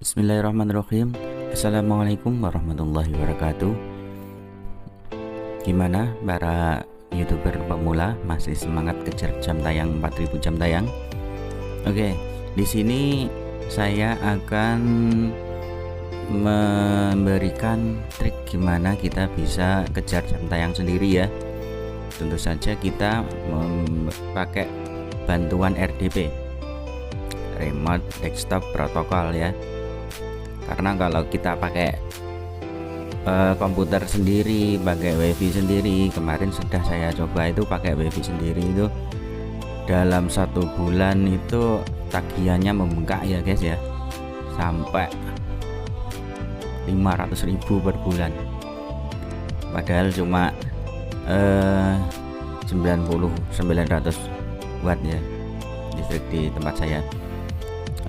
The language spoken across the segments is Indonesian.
Bismillahirrahmanirrahim. Assalamualaikum warahmatullahi wabarakatuh. Gimana para YouTuber pemula, masih semangat kejar jam tayang 4000 jam tayang? Oke, di sini saya akan memberikan trik gimana kita bisa kejar jam tayang sendiri ya. Tentu saja kita memakai bantuan RDP, Remote Desktop Protocol ya. Karena kalau kita pakai komputer sendiri, pakai WiFi sendiri, kemarin sudah saya coba itu pakai WiFi sendiri, itu dalam 1 bulan itu tagihannya membengkak ya guys ya, sampai 500.000 per bulan, padahal cuma 900 watt ya listrik di tempat saya.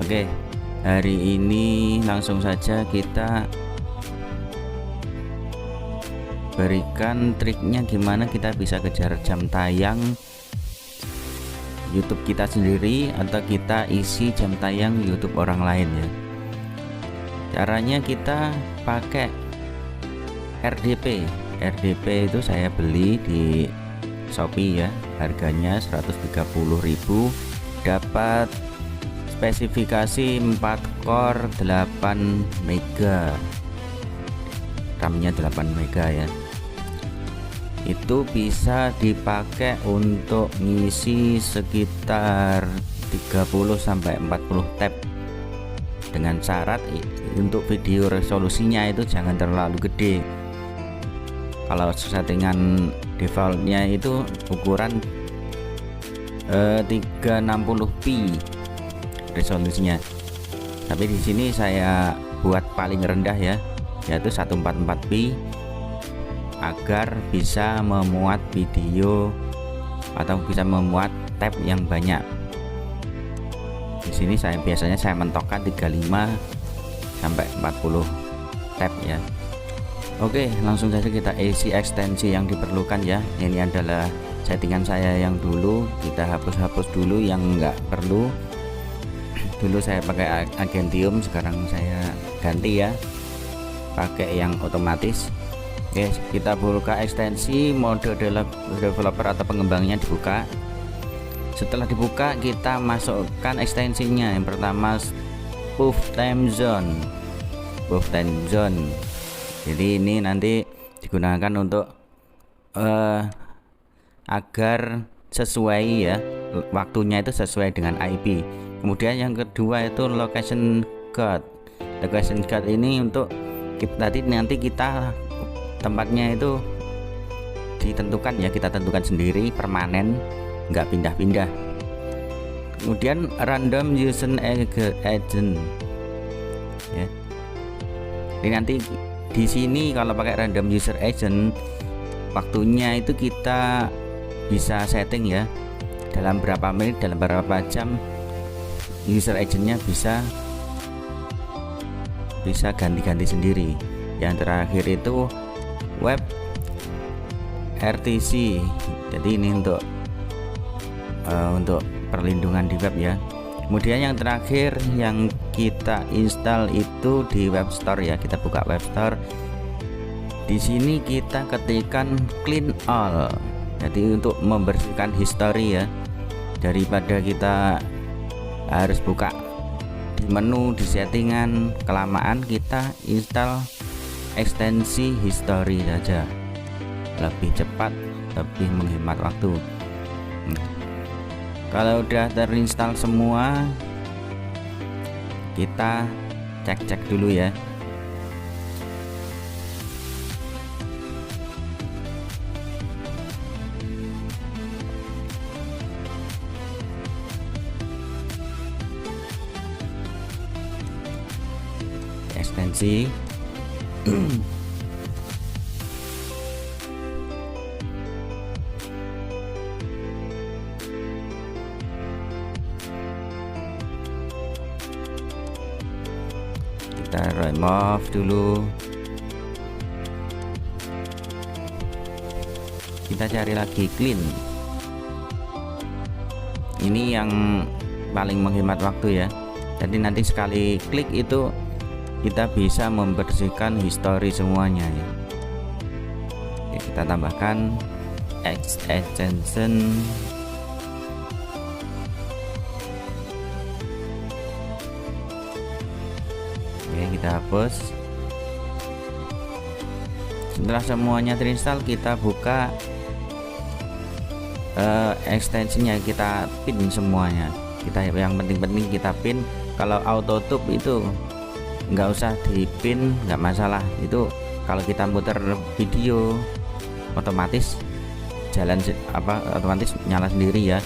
Oke, hari ini langsung saja kita berikan triknya gimana kita bisa kejar jam tayang YouTube kita sendiri atau kita isi jam tayang YouTube orang lain ya. Caranya kita pakai RDP. RDP itu saya beli di Shopee ya, harganya 130.000, dapat spesifikasi 4 core 8 mega, RAM-nya 8 mega ya. Itu bisa dipakai untuk ngisi sekitar 30-40 tab, dengan syarat untuk video resolusinya itu jangan terlalu gede. Kalau settingan defaultnya itu ukuran 360p resolusinya, tapi di sini saya buat paling rendah ya, yaitu 144p, agar bisa memuat video atau bisa memuat tab yang banyak. Di sini saya biasanya mentokkan 35 sampai 40 tab ya. Oke, langsung saja kita isi ekstensi yang diperlukan ya. Ini adalah settingan saya yang dulu, kita hapus dulu yang enggak perlu. Dulu saya pakai Agentium, sekarang saya ganti ya, pakai yang otomatis. Oke, kita buka ekstensi, mode developer atau pengembangnya dibuka. Setelah dibuka, kita masukkan ekstensinya. Yang pertama, Spoof Time Zone. Jadi ini nanti digunakan untuk agar sesuai ya, waktunya itu sesuai dengan IP. Kemudian yang kedua itu location guard. Location guard ini untuk nanti kita tempatnya itu ditentukan ya, kita tentukan sendiri, permanen, nggak pindah-pindah. Kemudian random user agent ya. Ini nanti di sini kalau pakai random user agent, waktunya itu kita bisa setting ya, dalam berapa menit, dalam berapa jam user agentnya bisa ganti-ganti sendiri. Yang terakhir itu web RTC, jadi ini untuk perlindungan di web ya. Kemudian yang terakhir yang kita install itu di web store ya, kita buka web store. Di sini kita ketikkan clean all, jadi untuk membersihkan history ya, daripada kita harus buka di menu di settingan kelamaan, kita install ekstensi history saja, lebih cepat, lebih menghemat waktu. Kalau udah terinstall semua, kita cek dulu ya. Ekstensi kita remove dulu, kita cari lagi clean. Ini yang paling menghemat waktu ya. Jadi nanti sekali klik itu kita bisa membersihkan histori semuanya ya. Oke, kita tambahkan extension. Oke, kita hapus. Setelah semuanya terinstall, kita buka ekstensinya, kita pin semuanya. Kita yang penting-penting kita pin. Kalau auto tube itu nggak usah dipin, nggak masalah. Itu kalau kita muter video otomatis jalan otomatis nyala sendiri ya.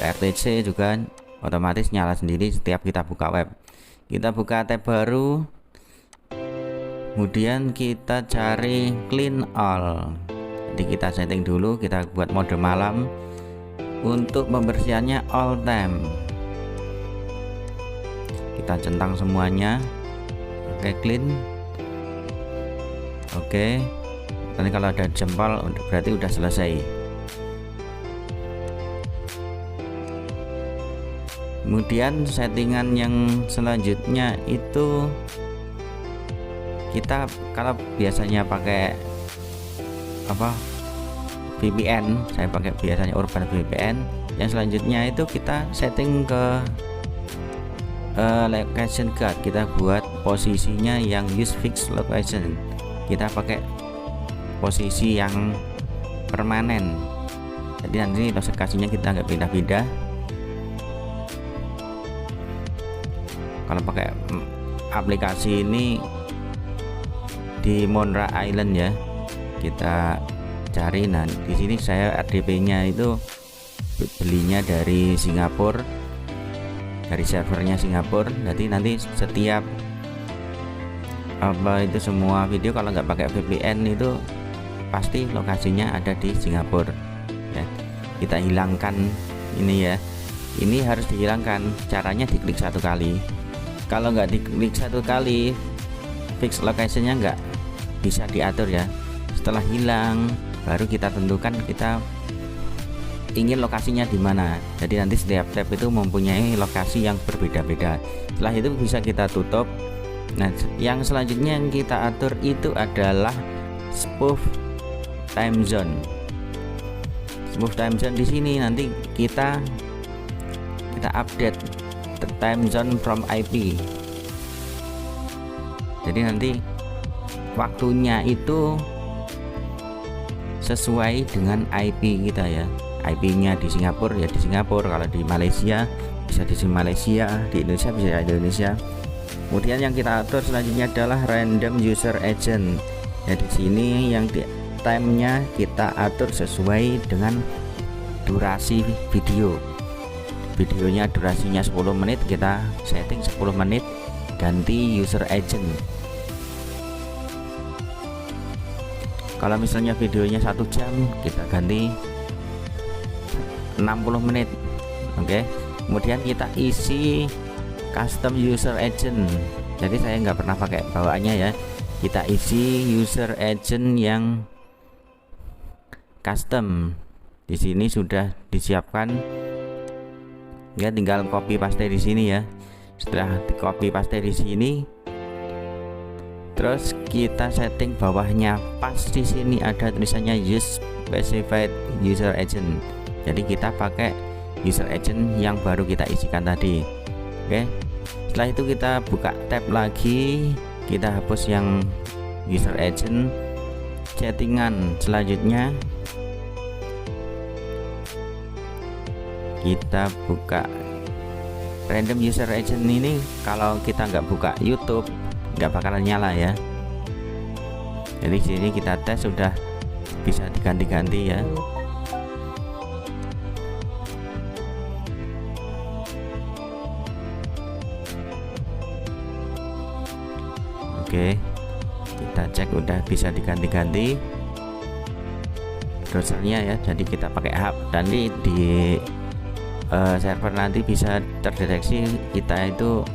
RTC juga otomatis nyala sendiri setiap kita buka web. Kita buka tab baru, kemudian kita cari clean all. Jadi kita setting dulu, kita buat mode malam untuk pembersihannya all time. Kita centang semuanya. Oke, clean. Oke, nanti kalau ada jempol berarti udah selesai. Kemudian settingan yang selanjutnya itu kita, kalau biasanya pakai VPN, saya pakai biasanya Urban VPN. Yang selanjutnya itu kita setting ke location guard, kita buat posisinya yang use fixed location, kita pakai posisi yang permanen, jadi nanti lokasinya kita nggak pindah-pindah. Kalau pakai aplikasi ini di Monra Island ya, kita cari. Nah, di sini saya RDP-nya itu belinya dari Singapura, dari servernya Singapura. Jadi nanti setiap itu semua video kalau nggak pakai VPN itu pasti lokasinya ada di Singapura ya. Kita hilangkan ini ya, ini harus dihilangkan. Caranya diklik satu kali. Kalau nggak diklik satu kali, fix locationnya nggak bisa diatur ya. Setelah hilang baru kita tentukan kita ingin lokasinya di mana. Jadi nanti setiap tab itu mempunyai lokasi yang berbeda-beda. Setelah itu bisa kita tutup. Nah, yang selanjutnya yang kita atur itu adalah spoof time zone. Spoof time zone di sini nanti kita update the time zone from IP. Jadi nanti waktunya itu sesuai dengan IP kita ya. IP-nya di Singapura ya di Singapura, kalau di Malaysia bisa di Malaysia, di Indonesia bisa di Indonesia. Kemudian yang kita atur selanjutnya adalah random user agent. Ya di sini yang di time-nya kita atur sesuai dengan durasi video. Videonya durasinya 10 menit, kita setting 10 menit, ganti user agent. Kalau misalnya videonya 1 jam, kita ganti 60 menit. Oke. Kemudian kita isi custom user agent. Jadi saya nggak pernah pakai bawaannya ya. Kita isi user agent yang custom. Di sini sudah disiapkan. Ya, tinggal copy paste di sini ya. Setelah di copy paste di sini, terus kita setting bawahnya pas di sini ada tulisannya use specified user agent. Jadi kita pakai user agent yang baru kita isikan tadi. Oke. Setelah itu kita buka tab lagi, kita hapus yang user agent. Settingan selanjutnya kita buka random user agent ini. Kalau kita nggak buka YouTube nggak bakalan nyala ya. Jadi sini kita tes sudah bisa diganti-ganti ya. Oke, kita cek udah bisa diganti-ganti browsernya ya. Jadi kita pakai hub, dan di server nanti bisa terdeteksi kita itu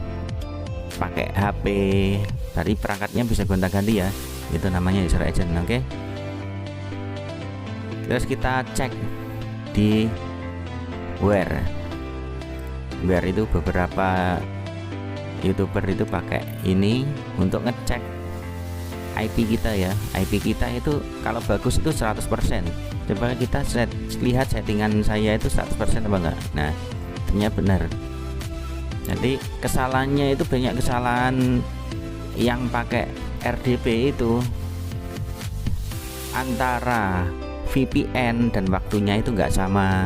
pakai HP, dari perangkatnya bisa gonta-ganti ya. Itu namanya user agent. Oke. Terus kita cek di where itu beberapa YouTuber itu pakai ini untuk ngecek IP kita ya. IP kita itu kalau bagus itu 100%. Coba kita lihat settingan saya itu 100% apa enggak. Nah, ternyata benar. Jadi kesalahannya itu banyak kesalahan yang pakai RDP itu, antara VPN dan waktunya itu enggak sama.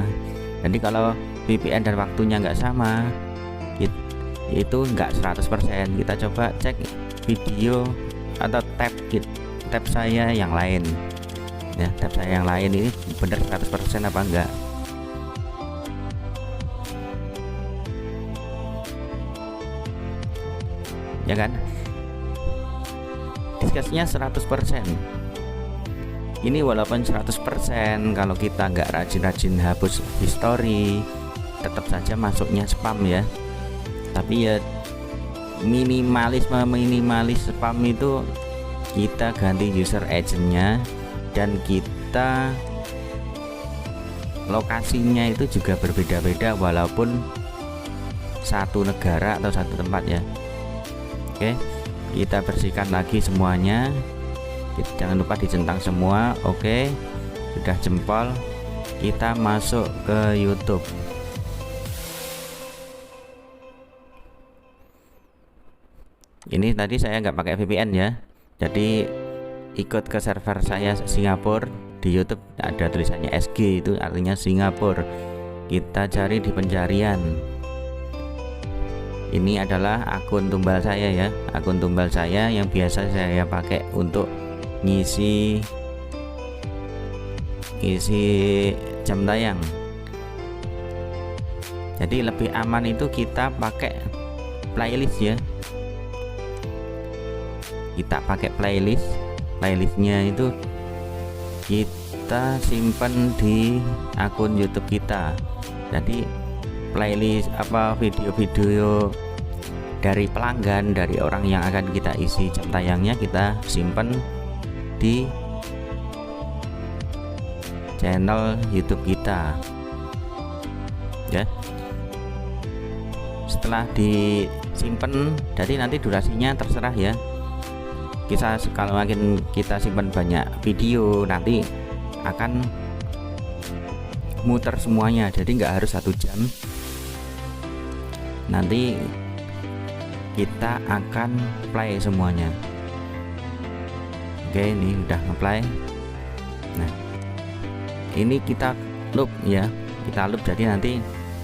Jadi kalau VPN dan waktunya enggak sama, itu enggak 100%. Kita coba cek video atau tab saya yang lain ya, tab saya yang lain ini benar 100% apa enggak. Ya kan, disketnya 100%. Ini walaupun 100%, kalau kita nggak rajin-rajin hapus history, tetap saja masuknya spam ya. Tapi ya minimalis spam itu kita ganti user agentnya, dan kita lokasinya itu juga berbeda-beda walaupun satu negara atau satu tempat ya. Oke, kita bersihkan lagi semuanya, jangan lupa dicentang semua. Oke, sudah jempol, kita masuk ke YouTube. Ini tadi saya nggak pakai VPN ya, jadi ikut ke server saya Singapura. Di YouTube ada tulisannya SG, itu artinya Singapura. Kita cari di pencarian. Ini adalah akun tumbal saya ya, akun tumbal saya yang biasa saya pakai untuk ngisi jam tayang. Jadi lebih aman itu kita pakai playlist ya. Kita pakai playlistnya itu kita simpan di akun YouTube kita. Jadi playlist video-video dari pelanggan, dari orang yang akan kita isi jam tayangnya, kita simpan di channel YouTube kita ya. Setelah disimpan, jadi nanti durasinya terserah ya. Kalau makin kita simpan banyak video, nanti akan muter semuanya, jadi nggak harus 1 jam. Nanti kita akan play semuanya. Oke, ini udah ngeplay. Nah, ini kita loop ya, kita loop, jadi nanti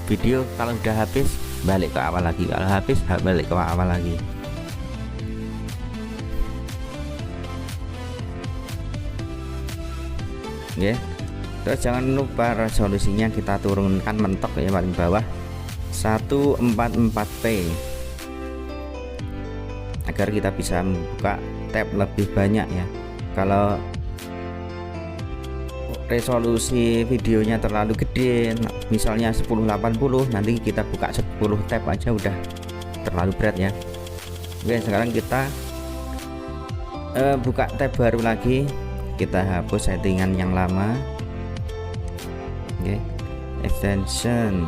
video kalau udah habis balik ke awal lagi, kalau habis balik ke awal lagi. Ya, terus jangan lupa resolusinya kita turunkan mentok ya, paling bawah 144p agar kita bisa membuka tab lebih banyak ya. Kalau resolusi videonya terlalu gede, misalnya 1080, nanti kita buka 10 tab aja udah terlalu berat ya. Oke, sekarang kita buka tab baru lagi, kita hapus settingan yang lama. Oke, extension,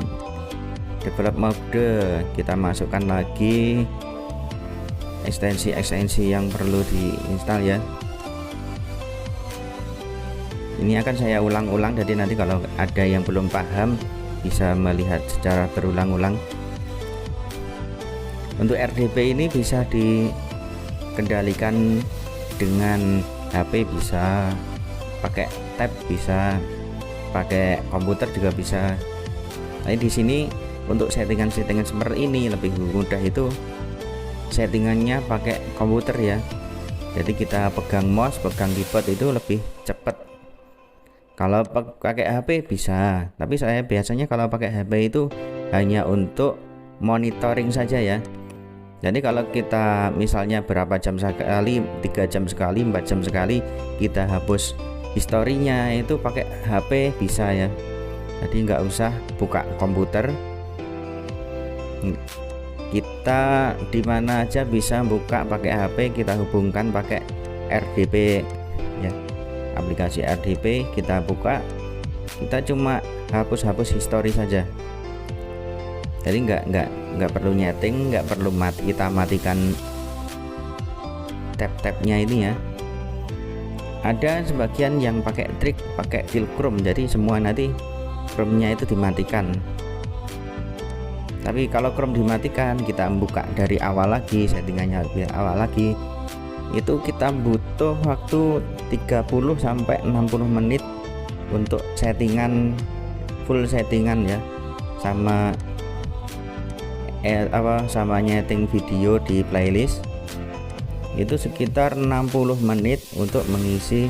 develop mode, kita masukkan lagi ekstensi yang perlu diinstal ya. Ini akan saya ulang-ulang, jadi nanti kalau ada yang belum paham bisa melihat secara berulang-ulang. Untuk RDP ini bisa dikendalikan dengan HP, bisa pakai tab, bisa pakai komputer juga bisa. Nah, di sini untuk settingan-settingan seperti ini lebih mudah, itu settingannya pakai komputer ya. Jadi kita pegang mouse, pegang keyboard itu lebih cepat. Kalau pakai HP bisa, tapi saya biasanya kalau pakai HP itu hanya untuk monitoring saja ya. Jadi kalau kita misalnya berapa jam sekali, 3 jam sekali, 4 jam sekali, kita hapus historinya, itu pakai HP bisa ya. Jadi nggak usah buka komputer, kita dimana aja bisa buka pakai HP. Kita hubungkan pakai RDP ya, aplikasi RDP, kita buka, kita cuma hapus-hapus history saja. Jadi nggak perlu nyeting, nggak perlu kita matikan tab-tabnya ini ya. Ada sebagian yang pakai trik pakai fill Chrome, jadi semua nanti Chrome-nya itu dimatikan. Tapi kalau Chrome dimatikan, kita buka dari awal lagi, settingannya lebih awal lagi, itu kita butuh waktu 30 sampai 60 menit untuk settingan full settingan ya, sama sama nyeting video di playlist. Itu sekitar 60 menit untuk mengisi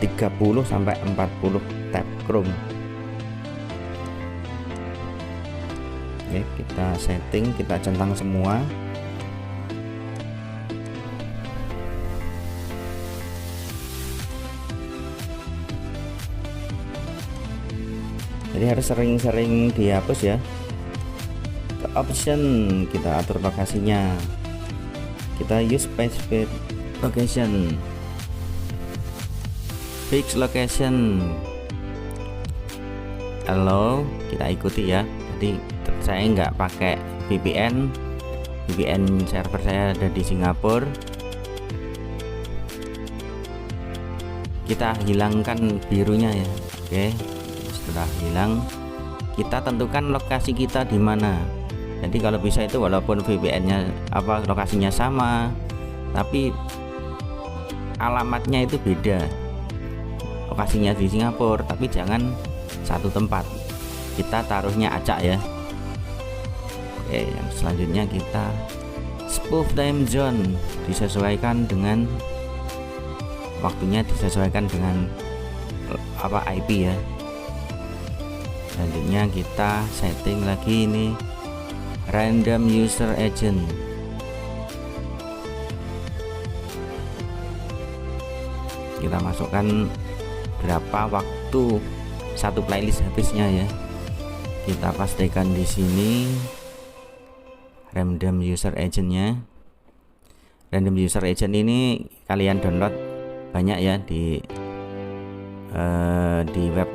30 sampai 40 tab Chrome. Oke, kita setting, kita centang semua. Jadi harus sering-sering dihapus ya. Ke option kita atur lokasinya, kita use specific location, fix location, allow, kita ikuti ya. Jadi saya nggak pakai VPN server saya ada di Singapura. Kita hilangkan birunya ya. Oke, setelah hilang, kita tentukan lokasi kita di mana. Jadi kalau bisa itu walaupun VPN-nya lokasinya sama, tapi alamatnya itu beda. Lokasinya di Singapura, tapi jangan satu tempat. Kita taruhnya acak ya. Oke, yang selanjutnya kita spoof time zone, disesuaikan dengan waktunya, disesuaikan dengan IP ya. Selanjutnya kita setting lagi ini random user agent. Kita masukkan berapa waktu satu playlist habisnya ya. Kita pastikan di sini random user agentnya. Random user agent ini kalian download banyak ya di web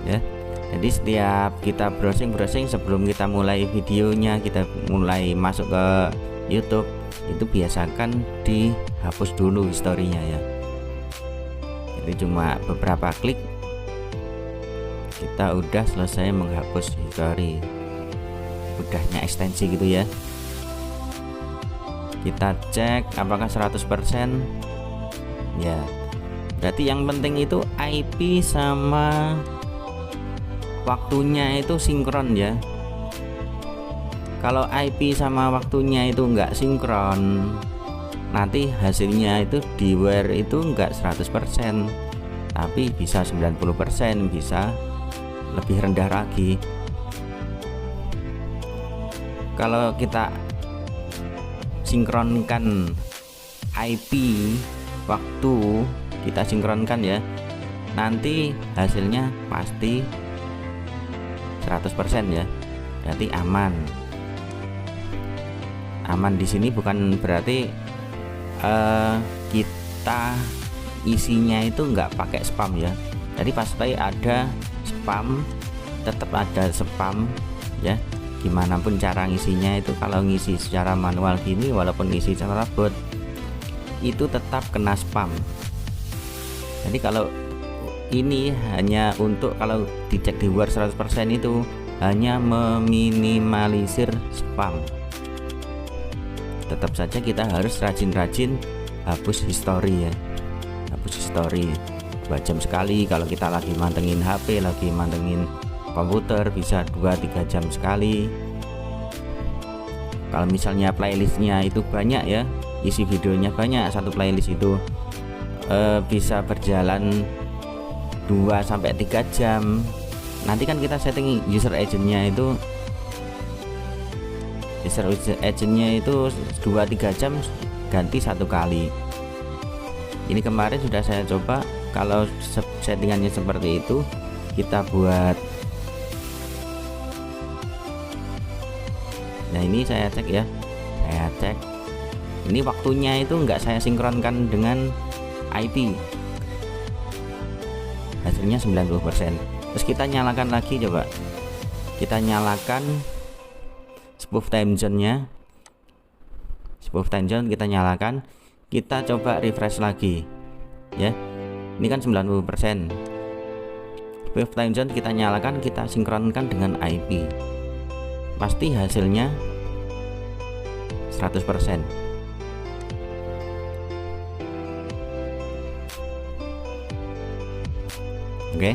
ya. Jadi setiap kita browsing sebelum kita mulai videonya, kita mulai masuk ke YouTube, itu biasakan dihapus dulu historinya ya. Jadi cuma beberapa klik kita udah selesai menghapus history. Udahnya ekstensi gitu ya. Kita cek apakah 100% ya. Berarti yang penting itu IP sama waktunya itu sinkron ya. Kalau IP sama waktunya itu enggak sinkron, nanti hasilnya itu di where itu enggak 100%, tapi bisa 90%, bisa lebih rendah lagi. Kalau kita sinkronkan IP waktu, kita sinkronkan ya, nanti hasilnya pasti 100% ya. Berarti aman. Aman di sini bukan berarti kita isinya itu nggak pakai spam ya. Jadi pasti ada spam, tetap ada spam ya. Gimana pun cara ngisinya itu, kalau ngisi secara manual gini walaupun ngisi secara bot itu tetap kena spam. Jadi kalau ini hanya untuk kalau dicek di luar 100% itu hanya meminimalisir spam. Tetap saja kita harus rajin-rajin hapus history ya. Hapus history 2 jam sekali. Kalau kita lagi mantengin HP, lagi mantengin komputer, bisa 2-3 jam sekali. Kalau misalnya playlistnya itu banyak ya, isi videonya banyak, satu playlist itu bisa berjalan 2-3 jam. Nanti kan kita setting user agentnya itu, user agentnya itu 2-3 jam ganti satu kali. Ini kemarin sudah saya coba, kalau settingannya seperti itu kita buat. Nah ini saya cek ya, saya cek Ini waktunya itu nggak saya sinkronkan dengan IP, hasilnya 90%. Terus kita nyalakan lagi, coba kita nyalakan spoof time zone nya, spoof time zone kita nyalakan, kita coba refresh lagi ya. Ini kan 90%. Spoof time zone kita nyalakan, kita sinkronkan dengan IP, pasti hasilnya 100%. Oke,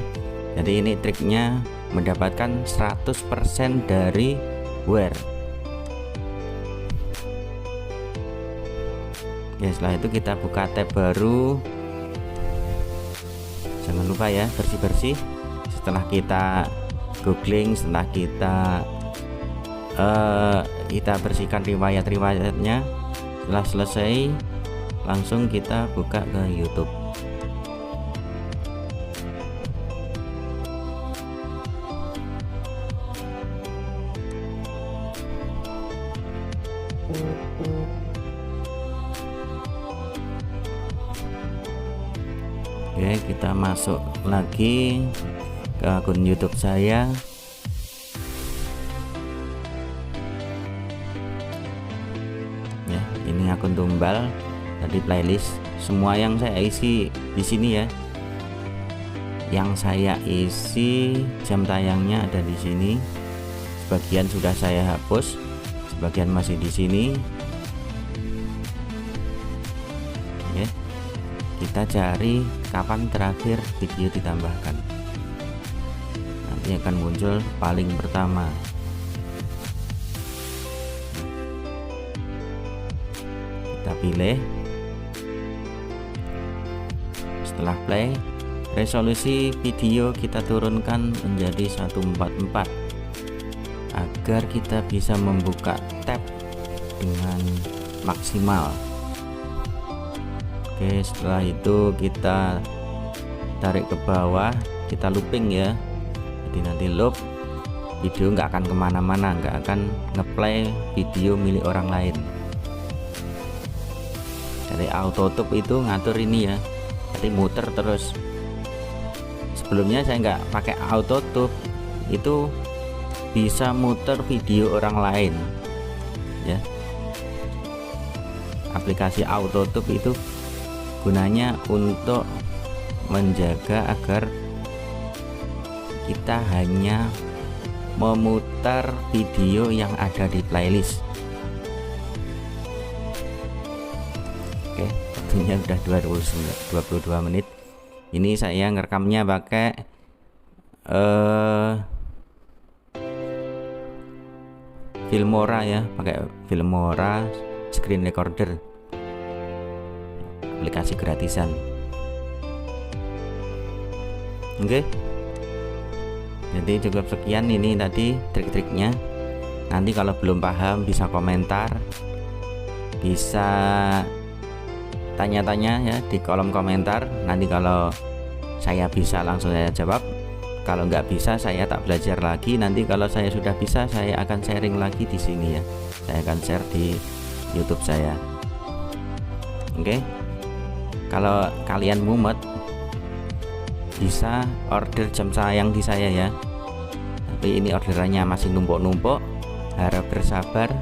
jadi ini triknya mendapatkan 100% dari wear. Oke, setelah itu kita buka tab baru. Jangan lupa ya bersih-bersih. Setelah kita googling, setelah kita bersihkan riwayat-riwayatnya, setelah selesai langsung kita buka ke YouTube. Oke, kita masuk lagi ke akun YouTube saya. Ya, ini akun Tumbal. Tadi playlist semua yang saya isi di sini ya. Yang saya isi jam tayangnya ada di sini. Sebagian sudah saya hapus, sebagian masih di sini. Oke. Kita cari kapan terakhir video ditambahkan, nanti akan muncul paling pertama. Kita pilih, setelah play, resolusi video kita turunkan menjadi 144 agar kita bisa membuka tab dengan maksimal. Oke, setelah itu kita tarik ke bawah, kita looping ya. Jadi nanti loop, video nggak akan kemana-mana, nggak akan ngeplay video milik orang lain. Jadi auto tube itu ngatur ini ya, jadi muter terus. Sebelumnya saya nggak pakai auto tube, itu bisa muter video orang lain ya. Aplikasi auto tube itu gunanya untuk menjaga agar kita hanya memutar video yang ada di playlist. Oke, waktunya udah 22 menit. Ini saya ngerekamnya pakai Filmora ya, pakai Filmora screen recorder, aplikasi gratisan. Oke, jadi cukup sekian ini tadi trik-triknya. Nanti kalau belum paham bisa komentar, bisa tanya-tanya ya di kolom komentar. Nanti kalau saya bisa langsung saya jawab, kalau nggak bisa saya tak belajar lagi. Nanti kalau saya sudah bisa saya akan sharing lagi di sini ya, saya akan share di YouTube saya. Oke, kalau kalian mumet bisa order jam tayang di saya ya, tapi ini orderannya masih numpuk-numpuk, harap bersabar,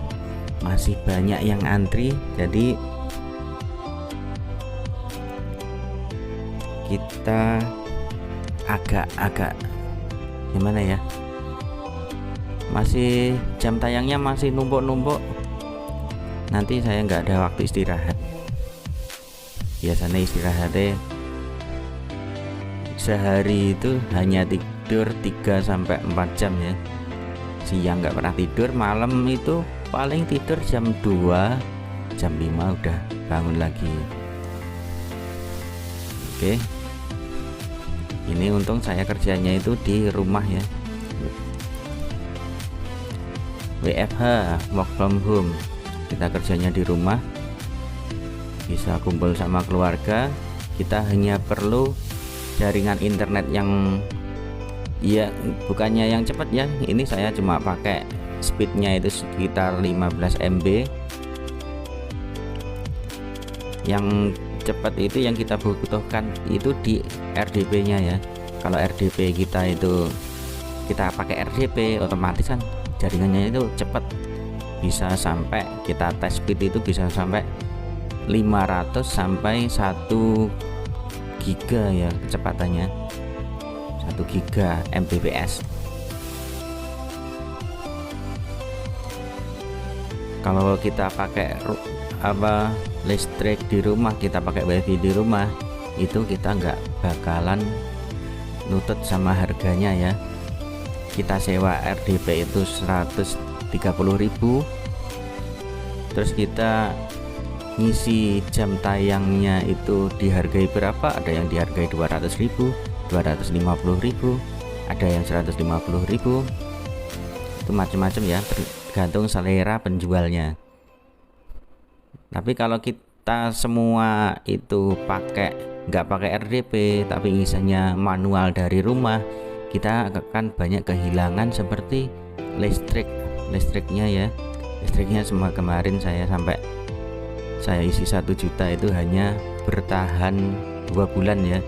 masih banyak yang antri. Jadi kita agak gimana ya, masih jam tayangnya masih numpuk-numpuk, nanti saya nggak ada waktu istirahat. Biasanya istirahatnya sehari itu hanya tidur 3-4 jam ya. Siang nggak pernah tidur, malam itu paling tidur jam 2, jam 5 udah bangun lagi. Oke, ini untung saya kerjanya itu di rumah ya, WFH, work from home. Kita kerjanya di rumah, bisa kumpul sama keluarga. Kita hanya perlu jaringan internet yang ya bukannya yang cepat ya, ini saya cuma pakai speednya itu sekitar 15 MB. yang cepat itu yang kita butuhkan itu di RDP nya ya. Kalau RDP kita itu kita pakai RDP otomatis kan jaringannya itu cepat, bisa sampai kita tes speed itu bisa sampai 500 sampai 1 giga ya kecepatannya, 1 giga Mbps. Kalau kita pakai listrik di rumah, kita pakai wifi di rumah, itu kita nggak bakalan nutut sama harganya ya. Kita sewa RDP itu 130.000, terus kita ngisi jam tayangnya itu dihargai berapa, ada yang dihargai 200.000, 250.000, ada yang 150.000, itu macam-macam ya, tergantung selera penjualnya. Tapi kalau kita semua itu nggak pakai RDP tapi ngisinya manual dari rumah, kita akan banyak kehilangan seperti listriknya ya. Listriknya semua kemarin saya isi 1 juta itu hanya bertahan 2 bulan ya.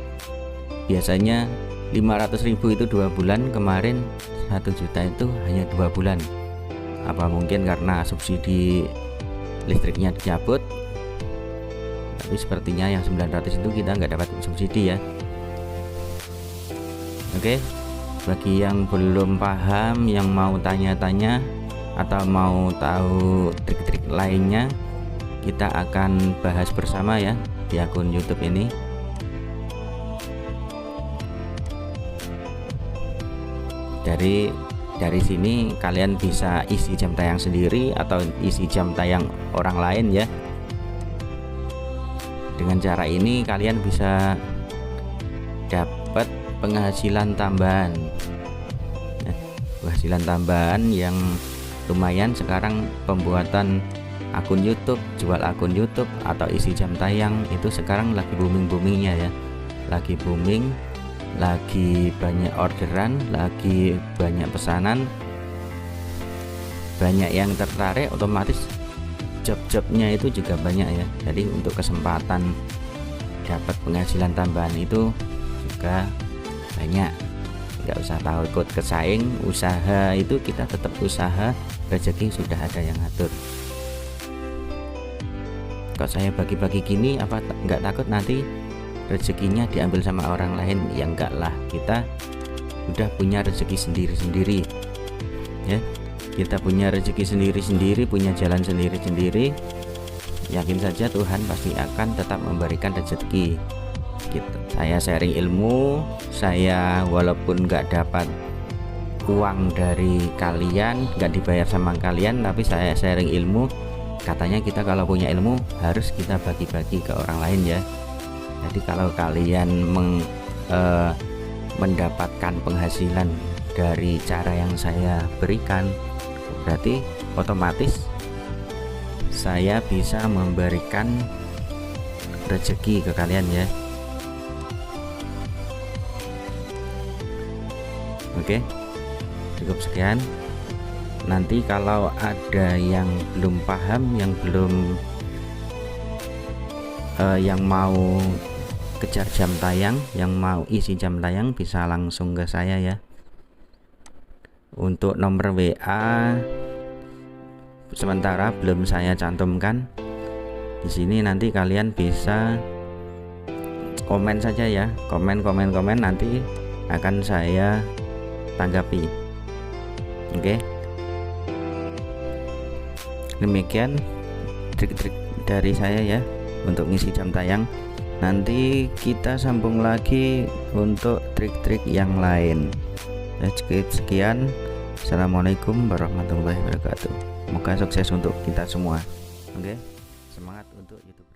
Biasanya 500.000 itu 2 bulan, kemarin 1 juta itu hanya 2 bulan. Apa mungkin karena subsidi listriknya dicabut? Tapi sepertinya yang 900 itu kita nggak dapat subsidi ya. Oke, bagi yang belum paham, yang mau tanya-tanya atau mau tahu trik-trik lainnya, kita akan bahas bersama ya di akun YouTube ini. Dari sini kalian bisa isi jam tayang sendiri atau isi jam tayang orang lain ya. Dengan cara ini kalian bisa dapat penghasilan tambahan. Penghasilan tambahan yang lumayan sekarang. Pembuatan akun YouTube, jual akun YouTube atau isi jam tayang itu sekarang lagi booming-boomingnya ya. Lagi booming, lagi banyak orderan, lagi banyak pesanan, banyak yang tertarik, otomatis job-jobnya itu juga banyak ya. Jadi untuk kesempatan dapat penghasilan tambahan itu juga banyak. Nggak usah takut kesaing, usaha itu kita tetap usaha, rezeki sudah ada yang ngatur. Kalau saya bagi-bagi gini, apa nggak takut nanti rezekinya diambil sama orang lain? Ya enggak lah, kita udah punya rezeki sendiri-sendiri ya. Kita punya rezeki sendiri-sendiri, punya jalan sendiri-sendiri. Yakin saja Tuhan pasti akan tetap memberikan rezeki gitu. Saya sharing ilmu, saya walaupun nggak dapat uang dari kalian, nggak dibayar sama kalian, tapi saya sharing ilmu. Katanya kita kalau punya ilmu harus kita bagi-bagi ke orang lain ya. Jadi kalau kalian mendapatkan penghasilan dari cara yang saya berikan, berarti otomatis saya bisa memberikan rezeki ke kalian ya. Oke, cukup sekian. Nanti kalau ada yang belum paham, yang mau kejar jam tayang, yang mau isi jam tayang, bisa langsung ke saya ya. Untuk nomor WA sementara belum saya cantumkan di sini, nanti kalian bisa komen saja ya, komen nanti akan saya tanggapi. Oke, demikian trik-trik dari saya ya untuk ngisi jam tayang. Nanti kita sambung lagi untuk trik-trik yang lain. Sekian, assalamualaikum warahmatullahi wabarakatuh. Semoga sukses untuk kita semua. Oke, semangat untuk YouTube.